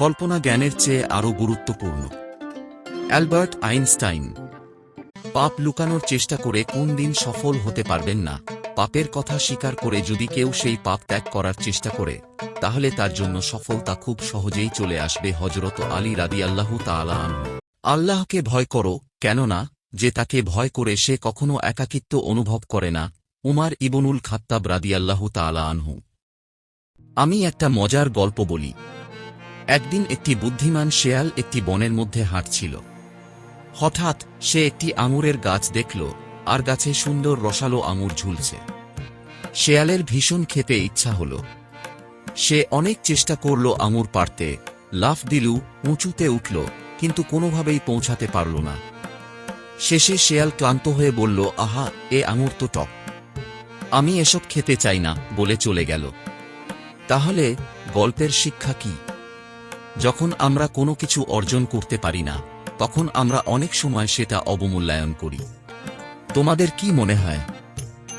কল্পনা জ্ঞানের চেয়ে আরও গুরুত্বপূর্ণ। Albert Einstein. পাপ লুকানোর চেষ্টা করে কোন দিন সফল হতে পারবেন না। পাপের কথা স্বীকার করে যদি কেউ সেই পাপ ত্যাগ করার চেষ্টা করে, তাহলে তার জন্য সফলতা খুব সহজেই চলে আসবে। হযরত আলী রাদিয়াল্লাহু তাআলা আনহু। আল্লাহকে ভয় করো, কেননা যে তাকে ভয় করে সে কখনো একাকিত্ব অনুভব করে না। উমার ইবনুল খাত্তাব রাদিয়াল্লাহু তাআলা আনহু। আমি একটা মজার গল্প বলি। একদিন একটি বুদ্ধিমান শেয়াল একটি বনের মধ্যে হাঁটছিল। হঠাৎ সে একটি আঙুরের গাছ দেখল, আর গাছে সুন্দর রসালো আঙুর ঝুলছে। শেয়ালের ভীষণ খেতে ইচ্ছা হল। সে অনেক চেষ্টা করল আঙুর পাড়তে, লাফ দিল, উঁচুতে উঠল, কিন্তু কোনোভাবেই পৌঁছাতে পারল না। শেষে শেয়াল ক্লান্ত হয়ে বলল, আহা, এ আঙুর তো টক, আমি এসব খেতে চাই না, বলে চলে গেল। তাহলে গল্পের শিক্ষা কি? যখন আমরা কোনো কিছু অর্জন করতে পারি না, তখন আমরা অনেক সময় সেটা অবমূল্যায়ন করি। তোমাদের কি মনে হয়?